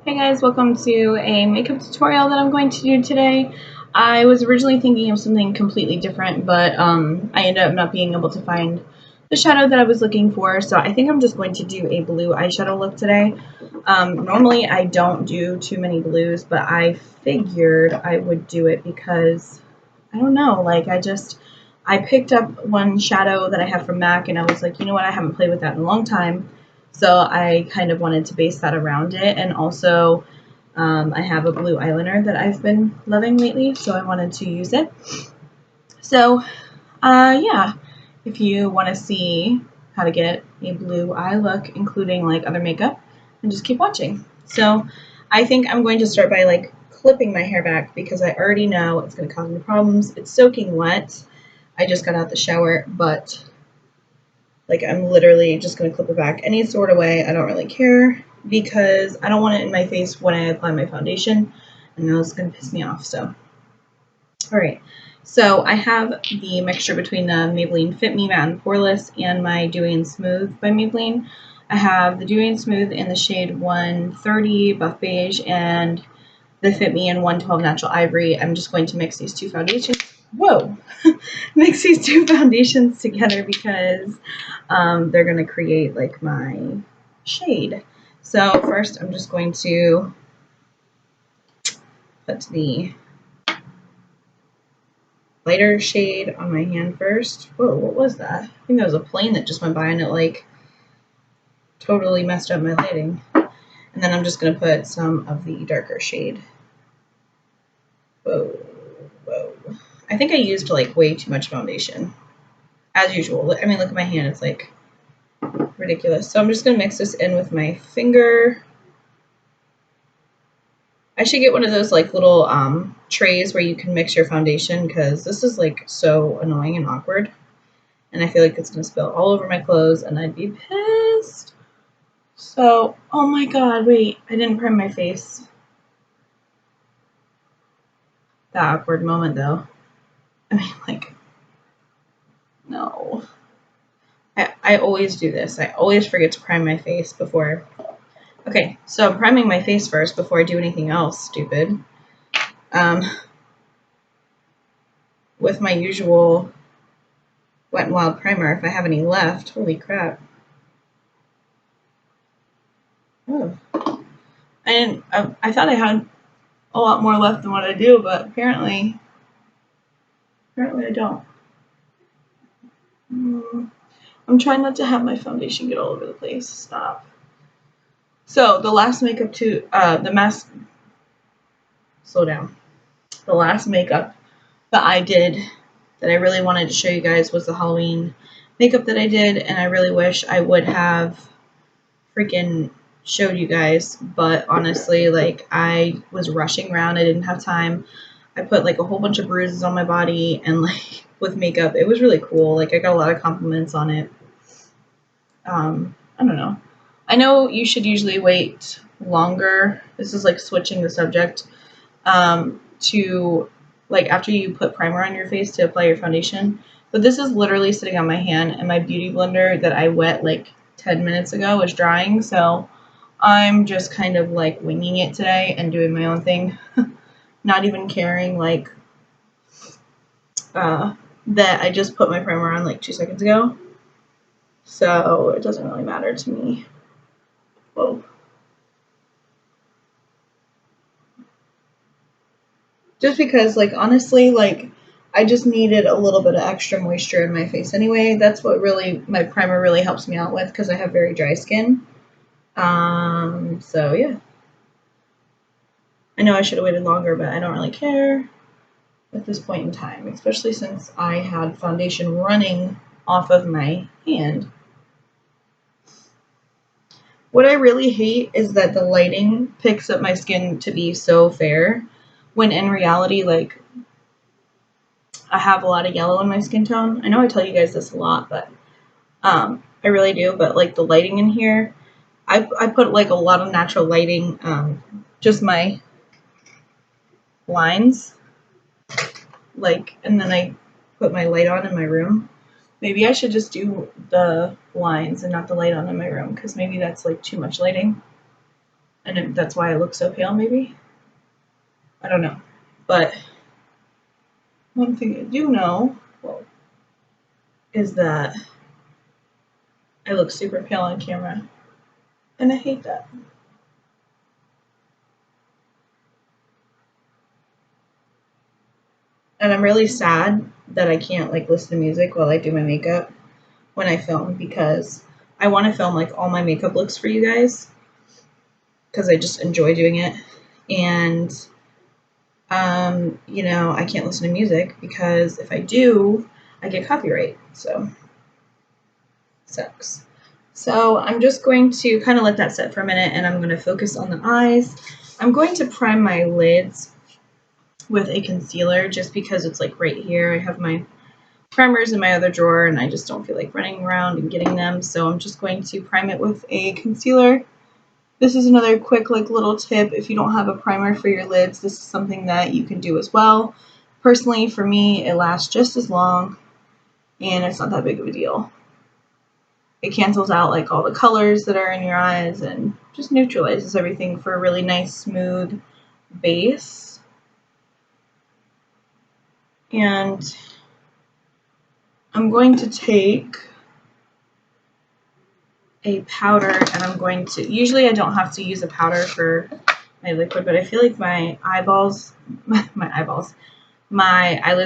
Hey guys, welcome to a makeup tutorial that I'm going to do today. I was originally thinking of something completely different, but I ended up not being able to find the shadow that I was looking for, so I think I'm just going to do a blue eyeshadow look today. Normally I don't do too many blues, but I figured I would do it because, I don't know, like I picked up one shadow that I have from MAC and I was like, you know what, I haven't played with that in a long time. So I kind of wanted to base that around it. And also I have a blue eyeliner that I've been loving lately, so I wanted to use it. So yeah, if you want to see how to get a blue eye look, including like other makeup, then just keep watching. So I think I'm going to start by like clipping my hair back because I already know it's going to cause me problems. It's soaking wet. I just got out the shower, but like I'm literally just going to clip it back any sort of way. I don't really care because I don't want it in my face when I apply my foundation, and that's going to piss me off. So, all right. So I have the mixture between the Maybelline Fit Me Matte and Poreless and my Dewy and Smooth by Maybelline. I have the Dewy and Smooth in the shade 130 Buff Beige and the Fit Me in 112 Natural Ivory. I'm just going to mix these two foundations. Whoa! Mix these two foundations together because they're going to create like my shade. So first I'm just going to put the lighter shade on my hand first. Whoa, what was that? I think that was a plane that just went by and it like totally messed up my lighting. And then I'm just going to put some of the darker shade. Whoa, whoa. I think I used like way too much foundation. As usual. I mean, look at my hand. It's like ridiculous. So I'm just going to mix this in with my finger. I should get one of those like little trays where you can mix your foundation because this is like so annoying and awkward. And I feel like it's going to spill all over my clothes and I'd be pissed. So, oh my god, wait, I didn't prime my face. That awkward moment though. I mean, like, no. I always do this. I always forget to prime my face before. Okay, so I'm priming my face first before I do anything else stupid. With my usual Wet n Wild primer, if I have any left. Holy crap. Oh. I thought I had a lot more left than what I do, but apparently I don't. I'm trying not to have my foundation get all over the place. Stop. So the last makeup slow down. The last makeup that I did that I really wanted to show you guys was the Halloween makeup that I did, and I really wish I would have freaking showed you guys, but honestly, like, I was rushing around. I didn't have time. I put like a whole bunch of bruises on my body and like with makeup. It was really cool. Like I got a lot of compliments on it. I don't know. I know you should usually wait longer. This is like switching the subject to like after you put primer on your face to apply your foundation. But this is literally sitting on my hand, and my beauty blender that I wet like 10 minutes ago is drying, so I'm just kind of like winging it today and doing my own thing. Not even caring like that I just put my primer on like 2 seconds ago. So it doesn't really matter to me. Whoa. Just because, like, honestly, like, I just needed a little bit of extra moisture in my face anyway. That's what really, my primer really helps me out with because I have very dry skin. So yeah. I know I should have waited longer, but I don't really care at this point in time, especially since I had foundation running off of my hand. What I really hate is that the lighting picks up my skin to be so fair, when in reality, like, I have a lot of yellow in my skin tone. I know I tell you guys this a lot, but I really do. But like the lighting in here, I put like a lot of natural lighting, just my lines, like, and then I put my light on in my room. Maybe I should just do the lines and not the light on in my room, because maybe that's like too much lighting. And that's why I look so pale, maybe? I don't know. But one thing I do know, well, is that I look super pale on camera. And I hate that. And I'm really sad that I can't like listen to music while I do my makeup when I film, because I want to film like all my makeup looks for you guys because I just enjoy doing it. And you know, I can't listen to music because if I do, I get copyright. So sucks. So I'm just going to kind of let that set for a minute, and I'm going to focus on the eyes. I'm going to prime my lids with a concealer just because it's like right here. I have my primers in my other drawer and I just don't feel like running around and getting them. So I'm just going to prime it with a concealer. This is another quick like little tip. If you don't have a primer for your lids, this is something that you can do as well. Personally, for me, it lasts just as long and it's not that big of a deal. It cancels out like all the colors that are in your eyes and just neutralizes everything for a really nice smooth base. And I'm going to take a powder and I'm going to, usually I don't have to use a powder for my liquid, but I feel like my eyelids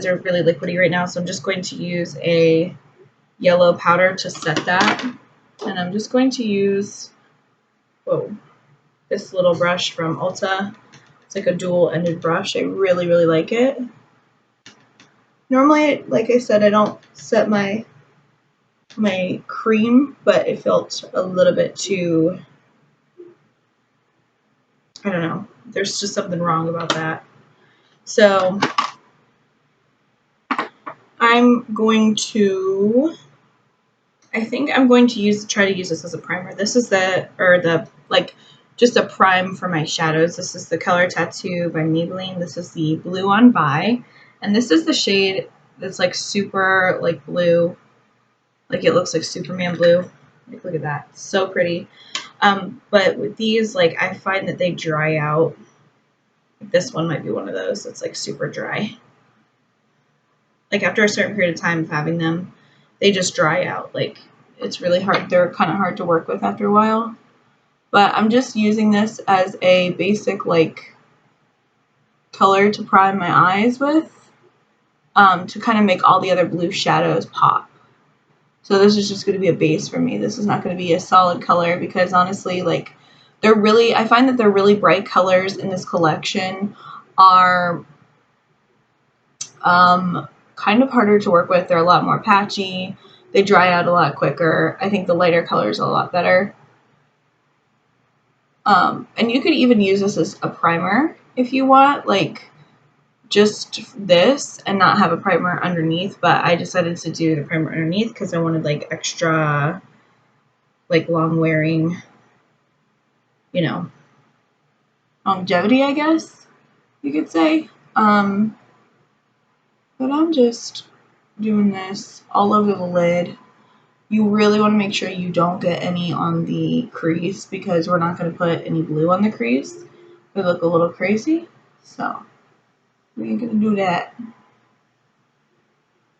are really liquidy right now, so I'm just going to use a yellow powder to set that. And I'm just going to use, this little brush from Ulta. It's like a dual-ended brush. I really, really like it. Normally, like I said, I don't set my cream, but it felt a little bit too, I don't know. There's just something wrong about that. So I think I'm going to try to use this as a primer. This is just a prime for my shadows. This is the Color Tattoo by Maybelline. This is the Blue on By. And this is the shade that's like super like blue. Like it looks like Superman blue. Like look at that. So pretty. But with these, like I find that they dry out. This one might be one of those that's like super dry. Like after a certain period of time of having them, they just dry out. Like it's really hard. They're kind of hard to work with after a while. But I'm just using this as a basic like color to prime my eyes with, to kind of make all the other blue shadows pop. So this is just going to be a base for me. This is not going to be a solid color because honestly, like I find that they're really bright colors in this collection are kind of harder to work with. They're a lot more patchy. They dry out a lot quicker. I think the lighter colors are a lot better. And you could even use this as a primer if you want, like just this and not have a primer underneath. But I decided to do the primer underneath because I wanted like extra, like long wearing, you know, longevity, I guess you could say. But I'm just doing this all over the lid. You really want to make sure you don't get any on the crease because we're not going to put any blue on the crease. They look a little crazy. So we ain't going to do that. I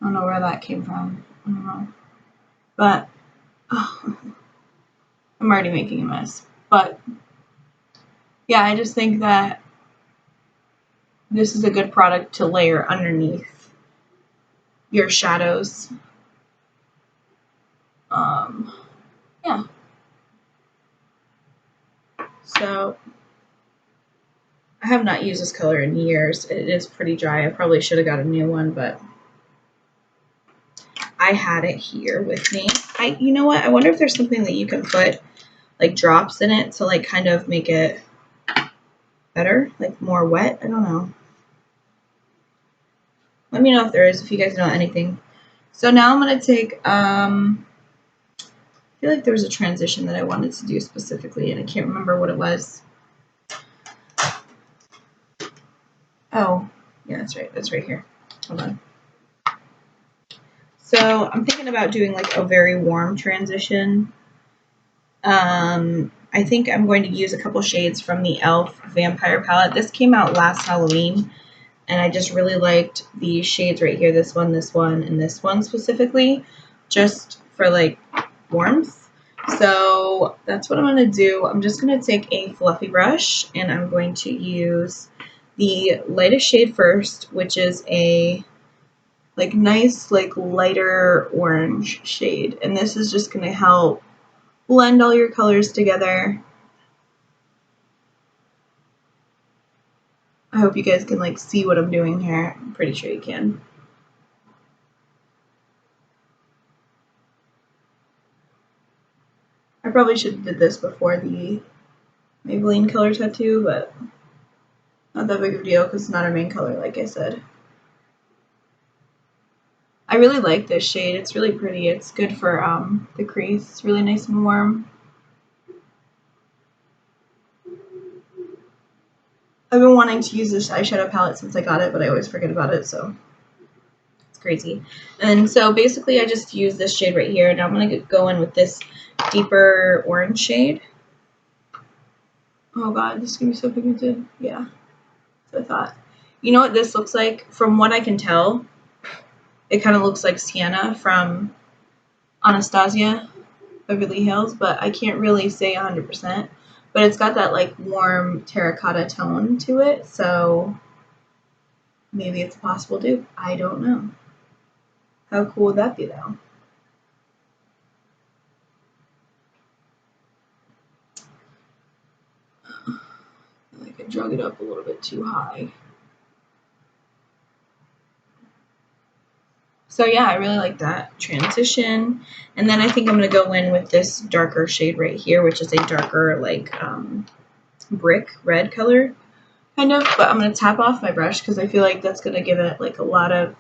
don't know where that came from. I don't know. But I'm already making a mess. But yeah, I just think that this is a good product to layer underneath your shadows. Yeah. So I have not used this color in years. It is pretty dry. I probably should have got a new one, but I had it here with me. You know what? I wonder if there's something that you can put like drops in it to like kind of make it better, like more wet. I don't know. Let me know if there is, if you guys know anything. So now I'm going to take, I feel like there was a transition that I wanted to do specifically, and I can't remember what it was. Oh, yeah, that's right. That's right here. Hold on. So I'm thinking about doing like a very warm transition. I I think I'm going to use a couple shades from the e.l.f. Vampire palette. This came out last Halloween, and I just really liked these shades right here, this one, and this one specifically, just for like warmth. So that's what I'm going to do. I'm just going to take a fluffy brush, and I'm going to use the lightest shade first, which is a like nice like lighter orange shade, and this is just going to help blend all your colors together. I hope you guys can like see what I'm doing here. I'm pretty sure you can. I probably should have did this before the Maybelline color tattoo, but not that big of a deal because it's not our main color, like I said. I really like this shade. It's really pretty. It's good for the crease. It's really nice and warm. I've been wanting to use this eyeshadow palette since I got it, but I always forget about it, so it's crazy. And so basically I just use this shade right here. Now I'm going to go in with this deeper orange shade. Oh god, this is going to be so pigmented. Yeah, that's what I thought. You know what this looks like? From what I can tell, it kind of looks like Sienna from Anastasia Beverly Hills, but I can't really say 100%. But it's got that like warm terracotta tone to it, so maybe it's a possible dupe. I don't know. How cool would that be though? Like I drug it up a little bit too high. So yeah, I really like that transition. And then I think I'm going to go in with this darker shade right here, which is a darker like brick red color kind of. But I'm going to tap off my brush because I feel like that's going to give it like a lot of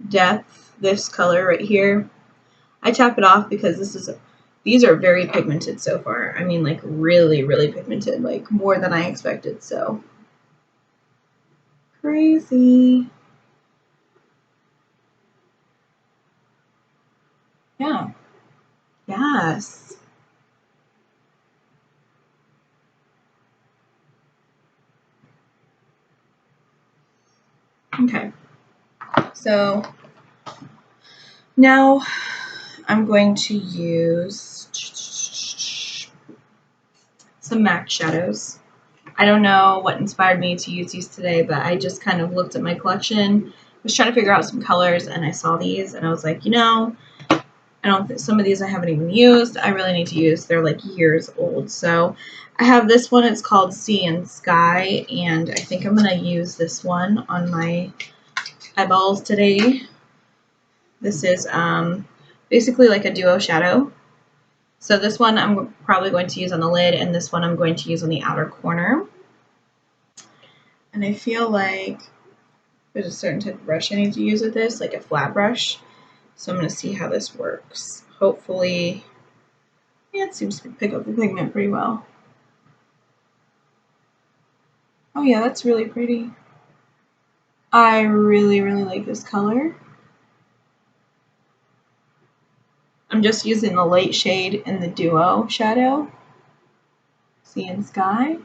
depth, this color right here. I tap it off because these are very pigmented so far. I mean like really, really pigmented, like more than I expected. So crazy. Yeah. Yes. Okay. So now I'm going to use some MAC shadows. I don't know what inspired me to use these today, but I just kind of looked at my collection, was trying to figure out some colors, and I saw these, and I was like, you know, I don't think some of these I haven't even used. I really need to use. They're like years old. So I have this one. It's called Sea and Sky, and I think I'm going to use this one on my eyeballs today. This is basically like a duo shadow. So this one I'm probably going to use on the lid, and this one I'm going to use on the outer corner. And I feel like there's a certain type of brush I need to use with this, like a flat brush. So I'm going to see how this works. Hopefully, yeah, it seems to pick up the pigment pretty well. Oh yeah, that's really pretty. I really, really like this color. I'm just using the light shade in the duo shadow, Sea and Sky.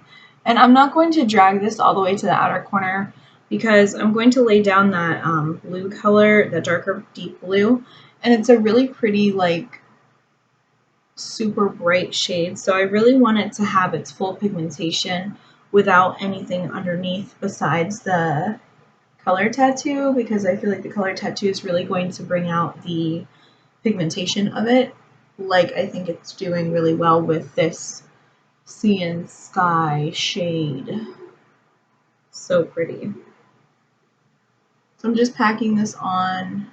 And I'm not going to drag this all the way to the outer corner because I'm going to lay down that blue color, the darker deep blue. And it's a really pretty, like, super bright shade. So I really want it to have its full pigmentation without anything underneath besides the color tattoo, because I feel like the color tattoo is really going to bring out the pigmentation of it, like I think it's doing really well with this Sea and Sky shade. So pretty. So I'm just packing this on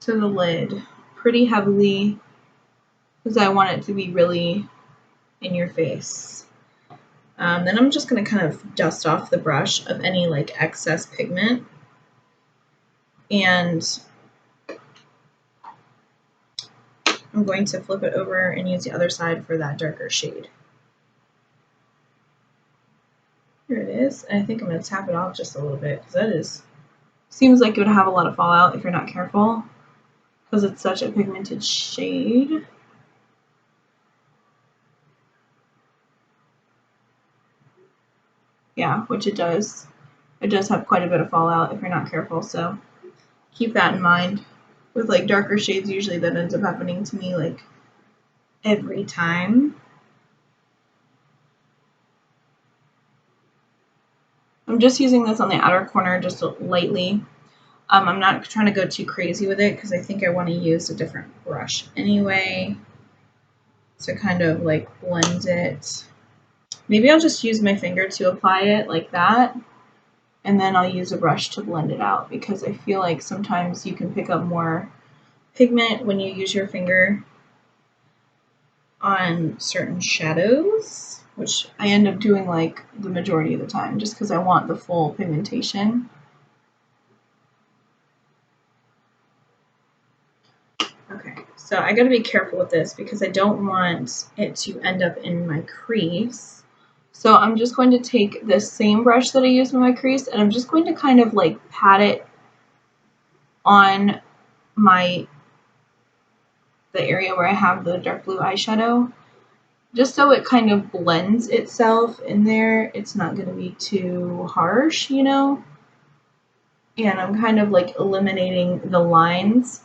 to the lid pretty heavily because I want it to be really in your face. Then I'm just going to kind of dust off the brush of any like excess pigment, and I'm going to flip it over and use the other side for that darker shade. Here it is, and I think I'm going to tap it off just a little bit because seems like it would have a lot of fallout if you're not careful because it's such a pigmented shade. Yeah, which it does. It does have quite a bit of fallout if you're not careful, so keep that in mind. With like darker shades, usually that ends up happening to me like every time. I'm just using this on the outer corner just lightly. I'm not trying to go too crazy with it because I think I want to use a different brush anyway to kind of like blend it. Maybe I'll just use my finger to apply it like that, and then I'll use a brush to blend it out because I feel like sometimes you can pick up more pigment when you use your finger on certain shadows, which I end up doing like the majority of the time just because I want the full pigmentation. Okay, so I gotta be careful with this because I don't want it to end up in my crease. So I'm just going to take the same brush that I used in my crease and I'm just going to kind of like pat it on the area where I have the dark blue eyeshadow, just so it kind of blends itself in there. It's not going to be too harsh, you know? And I'm kind of like eliminating the lines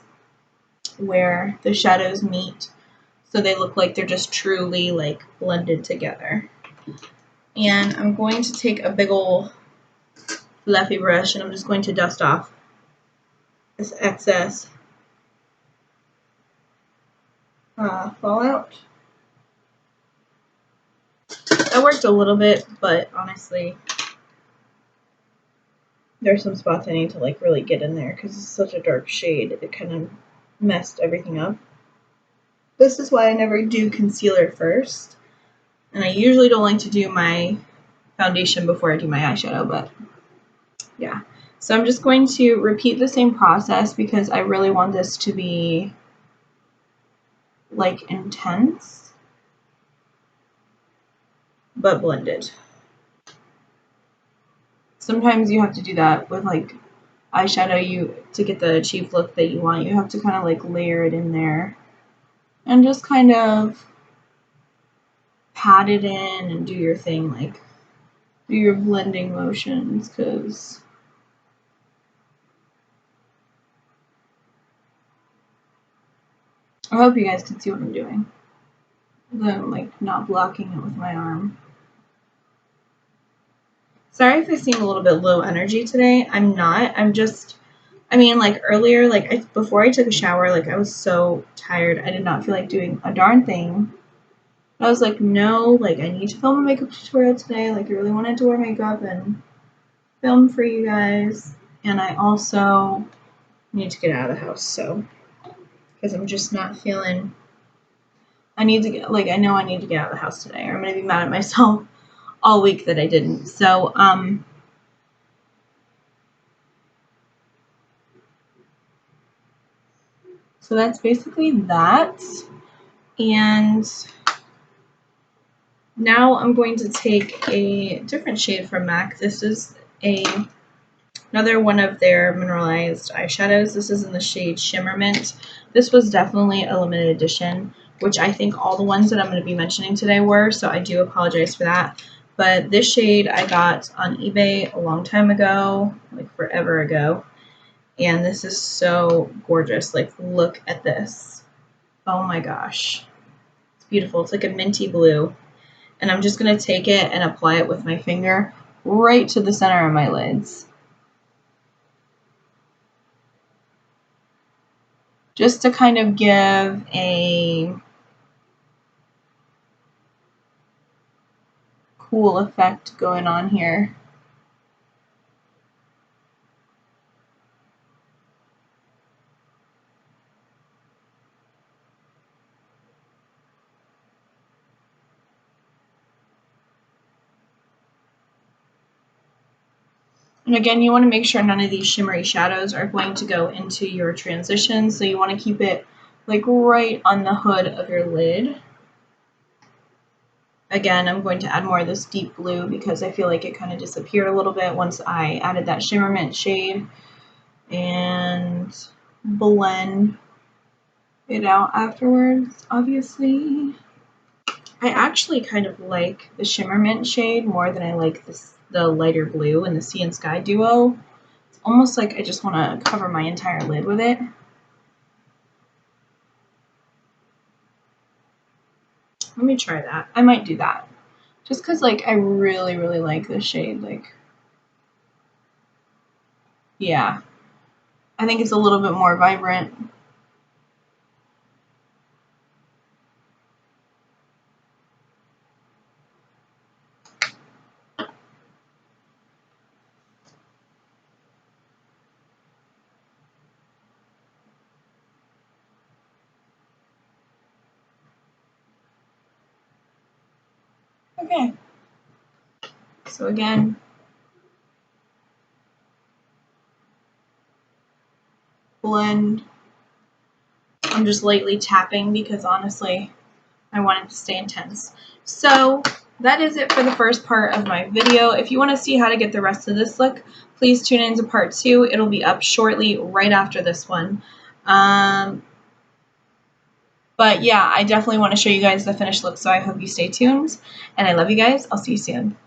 where the shadows meet so they look like they're just truly like blended together. And I'm going to take a big ol' fluffy brush and I'm just going to dust off this excess fallout. That worked a little bit, but honestly, there's some spots I need to like really get in there because it's such a dark shade. It kind of messed everything up. This is why I never do concealer first. And I usually don't like to do my foundation before I do my eyeshadow, but yeah. So I'm just going to repeat the same process because I really want this to be like intense, but blended. Sometimes you have to do that with like eyeshadow to get the achieved look that you want. You have to kind of like layer it in there and just kind of pat it in and do your thing, like do your blending motions, because I hope you guys can see what I'm doing. I'm like not blocking it with my arm. Sorry if I seem a little bit low energy today. I'm not. Like earlier, like before I took a shower, like I was so tired. I did not feel like doing a darn thing. I was like, no, like I need to film a makeup tutorial today. Like I really wanted to wear makeup and film for you guys. And I also need to get out of the house, so because I'm just not feeling. I need to get I know I need to get out of the house today, or I'm gonna be mad at myself all week that I didn't. So so that's basically that. And now I'm going to take a different shade from MAC. This is another one of their mineralized eyeshadows. This is in the shade Shimmer Mint. This was definitely a limited edition, which I think all the ones that I'm going to be mentioning today were, so I do apologize for that. But this shade I got on eBay a long time ago, like forever ago, and this is so gorgeous. Like, look at this. Oh my gosh. It's beautiful. It's like a minty blue. And I'm just going to take it and apply it with my finger right to the center of my lids. Just to kind of give a cool effect going on here. And again, you want to make sure none of these shimmery shadows are going to go into your transition, so you want to keep it like right on the hood of your lid. Again, I'm going to add more of this deep blue because I feel like it kind of disappeared a little bit once I added that Shimmer Mint shade, and blend it out afterwards, obviously. I actually kind of like the Shimmer Mint shade more than I like this the lighter blue and the sea and sky duo. It's almost like I just want to cover my entire lid with it. Let me try that. I might do that. Just because, like, I really, really like this shade. Like, yeah. I think it's a little bit more vibrant. Okay. So again, blend. I'm just lightly tapping because honestly, I want it to stay intense. So that is it for the first part of my video. If you want to see how to get the rest of this look, please tune into part 2. It'll be up shortly right after this one. But yeah, I definitely want to show you guys the finished look, so I hope you stay tuned. And I love you guys. I'll see you soon.